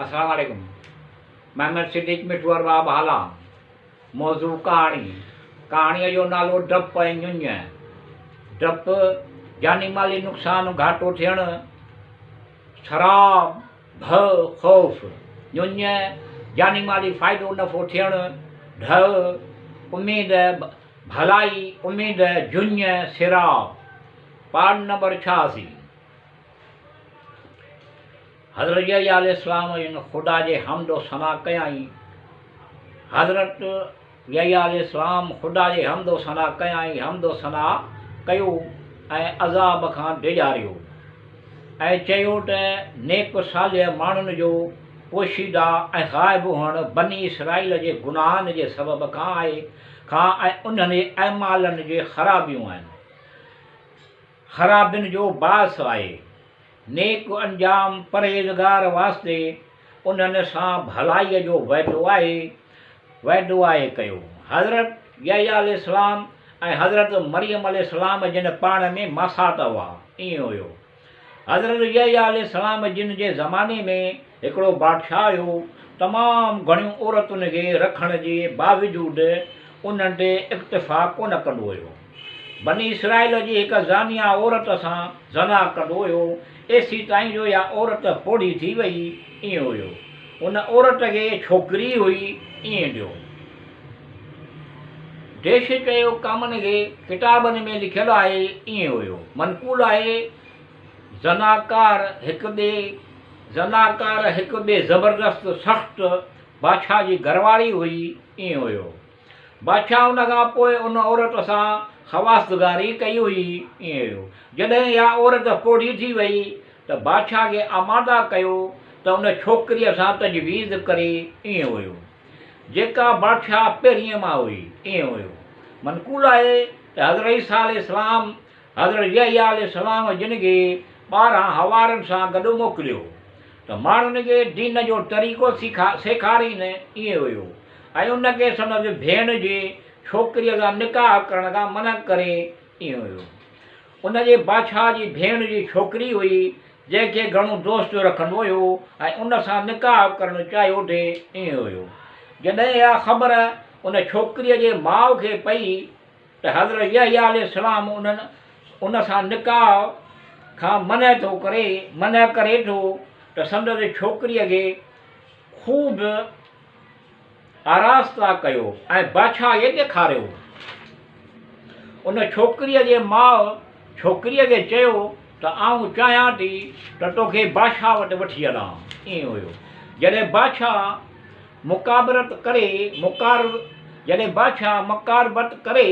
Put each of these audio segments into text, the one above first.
अस्सलाम वालेकुम। मैं सिद्दीक मिठूअर बाब हाला। मौजू कहाणीअ जो नालो डप ऐं ञुञ। डप जानी माली नुक़सान घाटो थियणु, शराब भ ख़ौफ़। ञुञ जानी माली फ़ाइदो नफ़ो थियणु, ढ उम्मीद भलाई उम्मीद जुञ सिराब। पाठ नंबर 86। हज़रत यहया अलैहिस्सलाम जिन ख़ुदा जे हमदो सना कयाई। हज़रत यहया अलैहिस्सलाम ख़ुदा जे हमदो सना कयाई, हमदो सना कयो ऐं अज़ाब खां डिॼारियो ऐं चयो त नेक सालिह माण्हुनि जो पोशीदा ऐं ग़ाइब हुअणु बनी इसराईल जे गुनाहनि जे सबब खां आहे ऐं उन्हनि जे अमालनि जे ख़राबियूं आहिनि, ख़राबियुनि जो बास आहे। नेक अंजाम परहेज़गार वास्ते उन्हनि सां भलाईअ जो वाइदो आहे कयो। हज़रत यहया अलैहिस्सलाम ऐं हज़रत मरियम अलैहिस्सलाम जिन पाण में मसात हुआ, ईअं हुयो। हज़रत यहया अलैहिस्सलाम जिन जे ज़माने में हिकिड़ो बादशाह हुयो, तमामु घणियूं औरतुनि खे रखण जे बावजूदि उन्हनि ते इक्तिफ़ा कोन कंदो हुयो। बनी इसराईल जी हिकु ज़ानिया औरत सां ज़ना कंदो हुयो, एसी ताईं जो इहा औरत पोड़ी थी वई, ईअं हुयो। उन औरत खे छोकिरी हुई, ईअं ॾियो। देश चयो कामनि खे किताबनि में लिखियलु आहे, ईअं हुयो। मनक़ूल आहे ज़नाकार हिकु ॿिए ज़बरदस्त सख़्तु बादशाह जी घरवारी हुई, ईअं हुयो। बादशाह उन खां पोइ उन औरत सां ख़वासगारी कई हुई, ईअं हुयो। जॾहिं इहा औरत पोड़ी थी वई त बादशाह खे आमादा कयो त उन छोकिरीअ सां तजवीज़ करे, ईअं हुयो, जेका बादशाह पहिरीं मां हुई, ईअं हुयो। मनक़ूल आहे त हज़रत ईसा अलैहिस्सलाम हज़रत यहया अलैहिस्सलाम जिन खे 12 हवारनि सां गॾु मोकिलियो त माण्हुनि खे दीन जो तरीक़ो सेखारीनि, ईअं हुयो। ऐं उनखे संदसि भेण जे छोकिरीअ सां निकाह करण खां मना करे, ईअं हुयो। उन जे बादशाह जी भेण जी छोकिरी हुई, जंहिंखे घणो दोस्त रखंदो हुयो ऐं उन सां निकाह करणु चाहियो थे, ईअं हुयो। जॾहिं इहा ख़बर उन छोकिरीअ जे माउ खे पई त हज़रत यहया अलैहिस्सलाम उन सां निकाह खां मना करे थो त संदसि छोकिरीअ खे ख़ूब आरास्ता कयो ऐं बादशाह खे ॾेखारियो। उन छोकिरीअ जे माउ छोकिरीअ खे चयो त आऊं चाहियां थी त तोखे बादशाह वटि वठी हलां, ईअं हुयो। जॾहिं बादशाह मुकारबत करे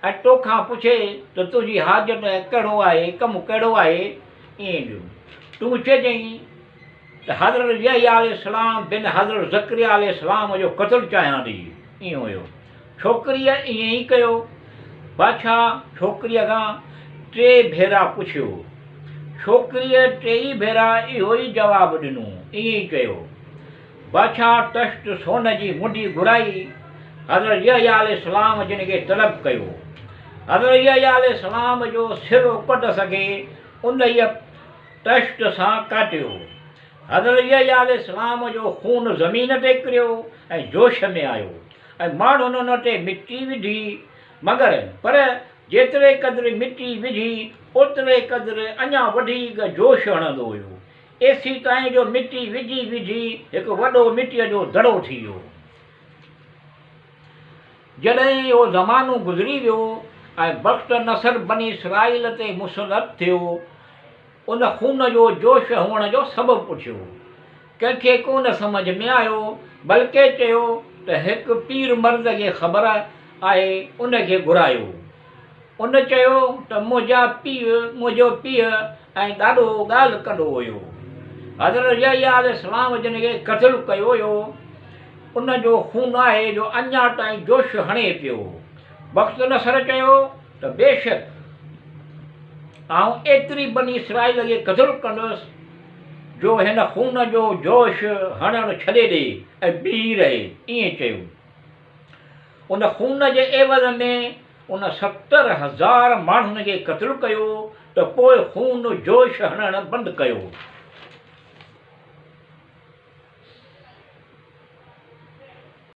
ऐं तोखां पुछे त तुंहिंजी हाजत कहिड़ो आहे, कमु कहिड़ो आहे, ईअं ॾियो। तूं चइजांइ त हज़रत यहया अलैहिस्सलाम बिन हज़रत ज़करिया अलैहिस्सलाम जो क़त्लु चाहियां थी, ईअं हुयो। छोकिरीअ ईअं ई कयो। बादशाह छोकिरीअ खां 3 भेरा पुछियो। छोकिरीअ 3 भेरा इहो ई जवाबु ॾिनो, ईअं ई चयो। बादशाह तश्त सोन जी मुंडी घुराई, हज़रत यहया अलैहिस्सलाम जिन खे तलब कयो। हज़रत यहया अलैहिस्सलाम जो सिरो कढ सघे उन ई तश्त सां काटियो। हज़रत यहया अलैहिस्सलाम जो खून ज़मीन ते किरियो ऐं जोश में आयो ऐं माण्हुनि उन ते मिटी विधी, पर जेतिरे क़दुरु मिटी विझी ओतिरे क़दुरु अञा वधीक जोश हणंदो हुयो। एसी ताईं जो मिटी विझी हिकु वॾो मिटीअ जो दड़ो थी वियो। जॾहिं इहो ज़मानो गुज़री वियो ऐं बख़्त नसर बनी इसराईल ते मुसलत थियो, उन खून जो जोश हुअण जो सबबु पुछियो। कंहिंखे कोन सम्झ में आयो, बल्कि चयो त हिकु पीर मर्द खे ख़बर आहे, उनखे घुरायो। उन चयो त मुंहिंजो पीउ ऐं ॾाढो ॻाल्हि कंदो हुयो। हज़रत यहया अलैहिस्सलाम जिन खे क़त्लु कयो हुयो, उन जो खून आहे जो अञा ताईं जोश हणे पियो। बख़्त नसर चयो त बेशक आऊं एतिरी बनी इसराईल खे क़त्लु कंदुसि जो हिन खून जो जोश हणणु छॾे ॾे ऐं बीही रहे, ईअं चयो। उन खून जे एवज़ में उन 70,000 माण्हुनि खे क़त्लु कयो त पोइ खून जोश हणणु बंदि कयो।